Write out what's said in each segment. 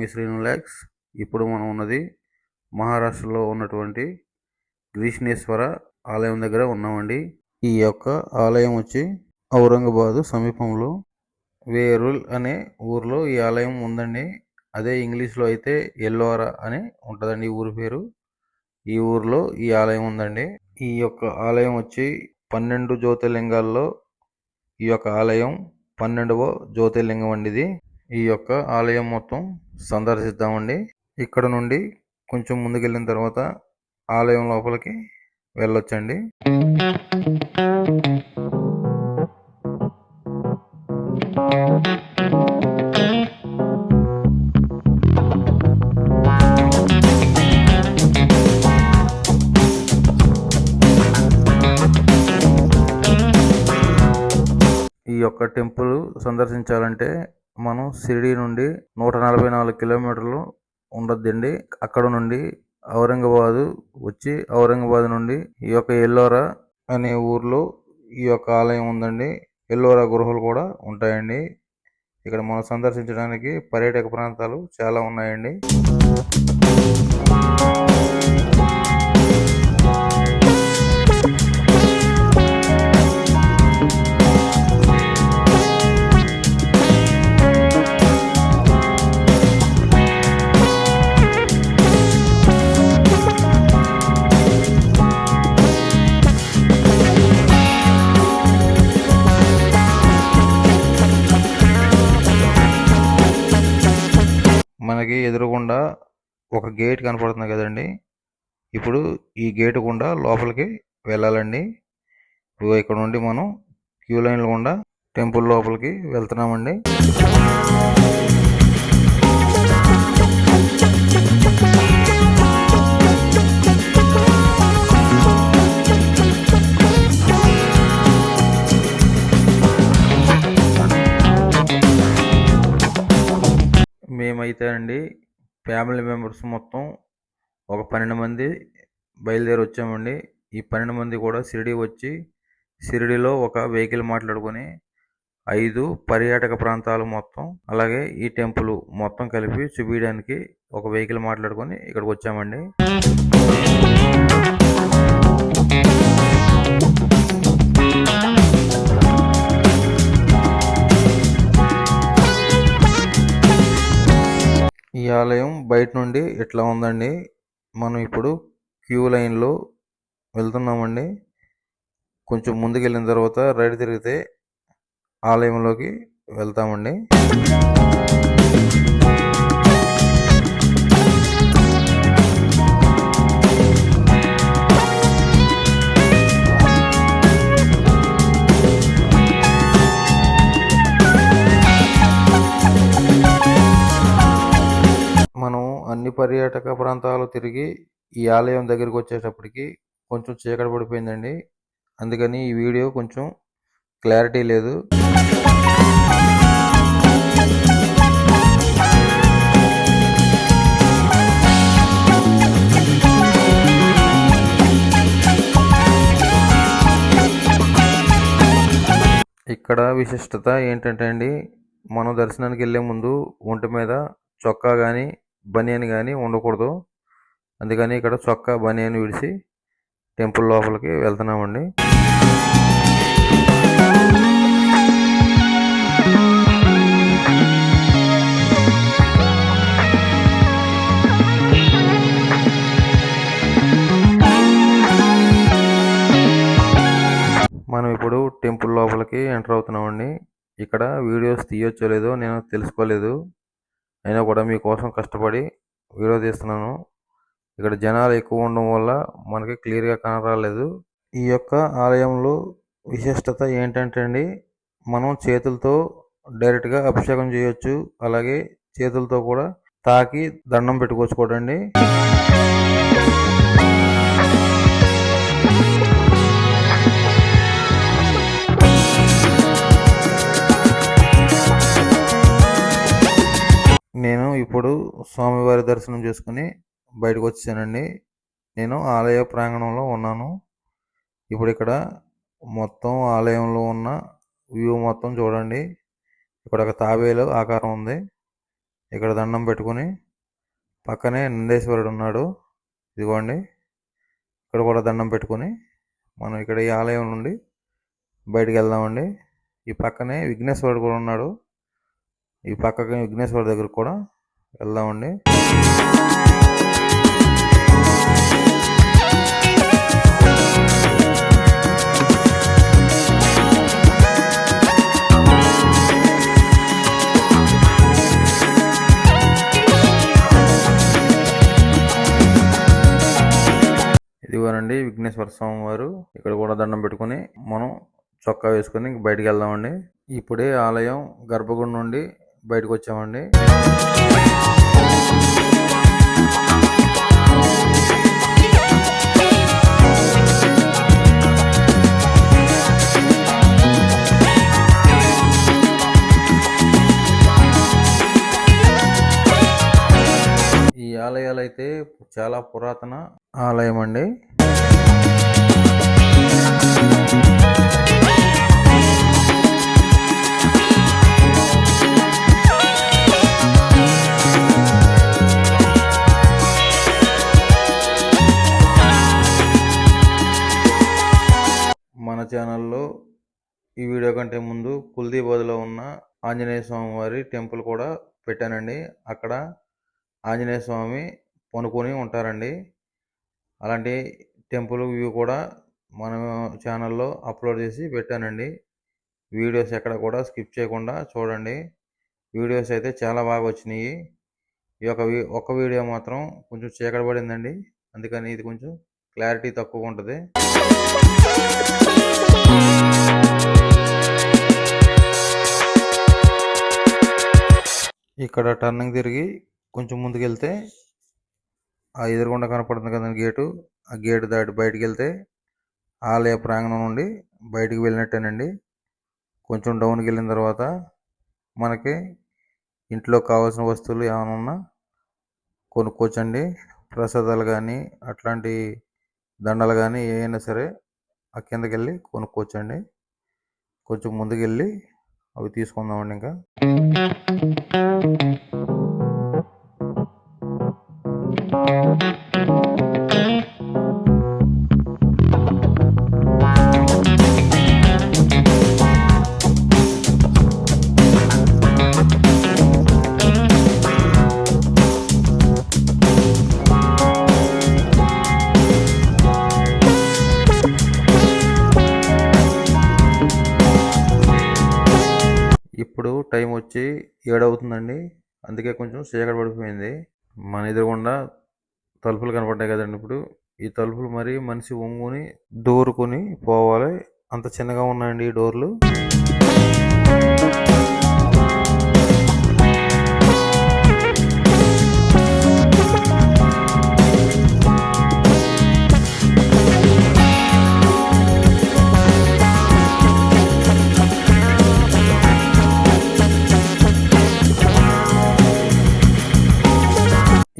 మీ శ్రీనులాక్స్. ఇప్పుడు మనం ఉన్నది మహారాష్ట్రలో ఉన్నటువంటి గ్రీష్ణేశ్వర ఆలయం దగ్గర ఉన్నామండి. ఈ యొక్క ఆలయం వచ్చి ఔరంగాబాదు సమీపంలో వేరుల్ అనే ఊర్లో ఈ ఆలయం ఉందండి. అదే ఇంగ్లీష్లో అయితే ఎల్లోరా అని ఉంటుందండి ఊరి పేరు. ఈ ఊర్లో ఈ ఆలయం ఉందండి. ఈ యొక్క ఆలయం వచ్చి 12 జ్యోతిర్లింగాల్లో ఈ యొక్క ఆలయం 12వ జ్యోతిర్లింగం అండి ఇది. ఈ యొక్క ఆలయం మొత్తం సందర్శిద్దామండి. ఇక్కడ నుండి కొంచెం ముందుకెళ్ళిన తర్వాత ఆలయం లోపలికి వెళ్ళొచ్చండి. ఈ యొక్క టెంపుల్ సందర్శించాలంటే మనం షిరిడి నుండి 144 కిలోమీటర్లు ఉండద్దండి. అక్కడ నుండి ఔరంగాబాదు వచ్చి ఔరంగాబాద్ నుండి ఈ యొక్క ఎల్లోరా అనే ఊర్లో ఈ యొక్క ఆలయం ఉందండి. ఎల్లోరా గుహలు కూడా ఉంటాయండి. ఇక్కడ మనం సందర్శించడానికి పర్యాటక ప్రాంతాలు చాలా ఉన్నాయండి. మనకి ఎదురుగుండా ఒక గేట్ కనపడుతుంది కదండి. ఇప్పుడు ఈ గేటు గుండా లోపలికి వెళ్ళాలండి. ఇక్కడ నుండి మనం క్యూ లైన్లు గుండా టెంపుల్ లోపలికి వెళ్తున్నామండి. మేమైతే అండి ఫ్యామిలీ మెంబర్స్ మొత్తం ఒక 12 మంది బయలుదేరి వచ్చామండి. ఈ 12 మంది కూడా షిరిడి వచ్చి షిరిడిలో ఒక వెహికల్ మాట్లాడుకొని 5 పర్యాటక ప్రాంతాలు మొత్తం అలాగే ఈ టెంపుల్ మొత్తం కలిపి చూపించడానికి ఒక వెహికల్ మాట్లాడుకొని ఇక్కడికి వచ్చామండి. ఈ ఆలయం బయట నుండి ఇట్లా ఉందండి. మనం ఇప్పుడు క్యూ లైన్లో వెళ్తున్నామండి. కొంచెం ముందుకు వెళ్ళిన తర్వాత రైట్ తిరిగితే ఆలయంలోకి వెళ్తామండి. మనం అన్ని పర్యాటక ప్రాంతాలు తిరిగి ఈ ఆలయం దగ్గరికి వచ్చేటప్పటికి కొంచెం చీకటి పడిపోయిందండి. అందుకని ఈ వీడియో కొంచెం క్లారిటీ లేదు. ఇక్కడ విశిష్టత ఏంటంటే అండి, మనం దర్శనానికి వెళ్ళే ముందు ఒంటి మీద చొక్కా కానీ బనియన్ కానీ ఉండకూడదు. అందుకని ఇక్కడ చొక్కా బనియన్ విడిచి టెంపుల్ లోపలికి వెళ్తున్నామండి. మనం ఇప్పుడు టెంపుల్ లోపలికి ఎంటర్ అవుతున్నామండి. ఇక్కడ వీడియోస్ తీయొచ్చో లేదో నేను తెలుసుకోలేదు. అయినా కూడా మీకోసం కష్టపడి వీడియో తీస్తున్నాను. ఇక్కడ జనాలు ఎక్కువ ఉండడం వల్ల మనకి క్లియర్గా కనరాలేదు. ఈ యొక్క ఆలయంలో విశిష్టత ఏంటంటే అండి, మనం చేతులతో డైరెక్ట్గా అభిషేకం చేయొచ్చు. అలాగే చేతులతో కూడా తాకి దండం పెట్టుకోవచ్చు కూడా అండి. నేను ఇప్పుడు స్వామివారి దర్శనం చేసుకుని బయటకు వచ్చానండి. నేను ఆలయ ప్రాంగణంలో ఉన్నాను. ఇప్పుడు ఇక్కడ మొత్తం ఆలయంలో ఉన్న వ్యూ మొత్తం చూడండి. ఇక్కడ ఒక తాబేలు ఆకారం ఉంది. ఇక్కడ దండం పెట్టుకుని పక్కనే నందేశ్వరుడు ఉన్నాడు, ఇదిగోండి. ఇక్కడ కూడా దండం పెట్టుకుని మనం ఇక్కడ ఈ ఆలయం నుండి బయటికి వెళ్దామండి. ఈ పక్కనే విఘ్నేశ్వరుడు కూడా ఉన్నాడు, ఈ పక్కకి విఘ్నేశ్వరుడు దగ్గర కూడా వెళ్దామండి. ఇదిగోనండి విఘ్నేశ్వర స్వామి వారు. ఇక్కడ కూడా దండం పెట్టుకుని మనం చొక్కా వేసుకుని బయటికి వెళ్దామండి. ఇప్పుడే ఆలయం గర్భగుడి నుండి బయటకు వచ్చామండి. ఈ ఆలయాలు అయితే చాలా పురాతన ఆలయం అండి. మన ఛానల్లో ఈ వీడియో కంటే ముందు కుల్దీబాద్లో ఉన్న ఆంజనేయ స్వామి వారి టెంపుల్ కూడా పెట్టానండి. అక్కడ ఆంజనేయ స్వామి పనుకొని ఉంటారండి. అలాంటి టెంపుల్ వ్యూ కూడా మన ఛానల్లో అప్లోడ్ చేసి పెట్టానండి. వీడియోస్ ఎక్కడ కూడా స్కిప్ చేయకుండా చూడండి. వీడియోస్ అయితే చాలా బాగా వచ్చినాయి. ఈ ఒక వీడియో మాత్రం కొంచెం చీకటి పడిందండి, అందుకని ఇది కొంచెం క్లారిటీ తక్కువ ఉంటుంది. ఇక్కడ టర్నింగ్ తిరిగి కొంచెం ముందుకు వెళ్తే ఆ ఎదురుగుండా కనపడుతుంది కదండి గేటు, ఆ గేటు దాటి బయటికి వెళ్తే ఆలయ ప్రాంగణం నుండి బయటికి వెళ్ళినట్టేనండి. కొంచెం డౌన్కి వెళ్ళిన తర్వాత మనకి ఇంట్లో కావాల్సిన వస్తువులు ఏమైనా ఉన్నా కొనుక్కోవచ్చండి. ప్రసాదాలు కానీ అట్లాంటి దండలు కానీ ఏమైనా సరే ఆ కిందకి వెళ్ళి కొనుక్కోవచ్చండి. కొంచెం ముందుకు వెళ్ళి అవి తీసుకుందామండి. ఇంకా ఇప్పుడు టైం వచ్చి 7 అవుతుందండి, అందుకే కొంచెం చీకటి పడిపోయింది. మన ఎదురుగుండా తలుపులు కనపడ్డాయి కదండి. ఇప్పుడు ఈ తలుపులు మరి మనిషి వంగుని దూరుకుని పోవాలి, అంత చిన్నగా ఉన్నాయండి ఈ డోర్లు.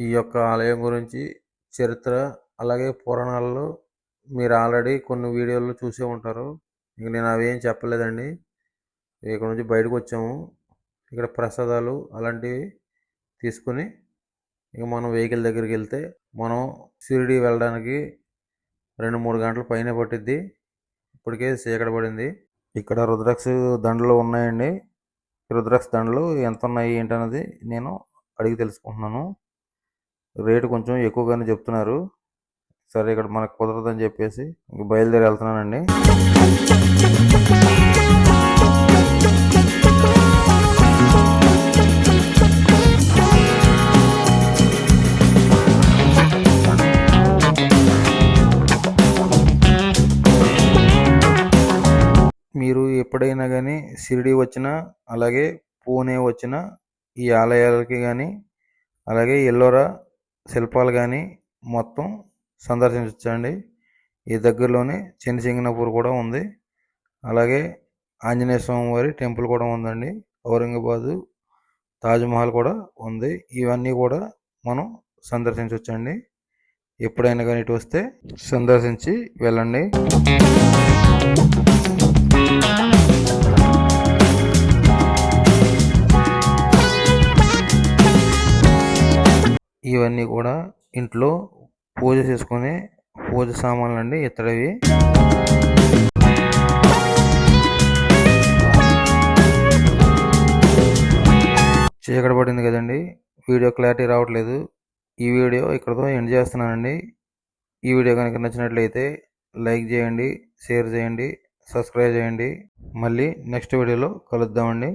ఈ యొక్క ఆలయం గురించి చరిత్ర అలాగే పురాణాల్లో మీరు ఆల్రెడీ కొన్ని వీడియోల్లో చూసే ఉంటారు. ఇంక నేను అవేం చెప్పలేదండి. ఇక్కడ నుంచి బయటకు వచ్చాము. ఇక్కడ ప్రసాదాలు అలాంటివి తీసుకుని ఇక మనం వెహికల్ దగ్గరికి వెళ్తే మనం షిరిడి వెళ్ళడానికి 2-3 గంటల పైన పట్టిద్ది. ఇప్పటికే చీకటి పడింది. ఇక్కడ రుద్రాక్ష దండలు ఉన్నాయండి. రుద్రాక్ష దండలు ఎంత ఉన్నాయి ఏంటన్నది నేను అడిగి తెలుసుకుంటున్నాను. రేటు కొంచెం ఎక్కువగానే చెప్తున్నారు. సరే ఇక్కడ మనకు కుదరదని చెప్పేసి ఇంక బయలుదేరి వెళ్తున్నానండి. మీరు ఎప్పుడైనా కానీ షిరిడి వచ్చినా అలాగే పూణే వచ్చినా ఈ ఆలయాలకి కానీ అలాగే ఎల్లోరా శిల్పాలు కానీ మొత్తం సందర్శించండి. ఈ దగ్గరలోనే చెన్నసింగనాపూర్ కూడా ఉంది, అలాగే ఆంజనేయ స్వామి వారి టెంపుల్ కూడా ఉందండి. ఔరంగాబాదు తాజ్మహల్ కూడా ఉంది. ఇవన్నీ కూడా మనం సందర్శించవచ్చండి. ఎప్పుడైనా కానీ ఇటు వస్తే సందర్శించి వెళ్ళండి. ఇవన్నీ కూడా ఇంట్లో పూజ చేసుకునే పూజ సామాన్లు అండి ఇత్తడివి. చీకటి పడింది కదండి, వీడియో క్లారిటీ రావట్లేదు. ఈ వీడియో ఇక్కడతో ఎండ్ చేస్తున్నానండి. ఈ వీడియో కనుక నచ్చినట్లయితే లైక్ చేయండి, షేర్ చేయండి, సబ్స్క్రైబ్ చేయండి. మళ్ళీ నెక్స్ట్ వీడియోలో కలుద్దామండి.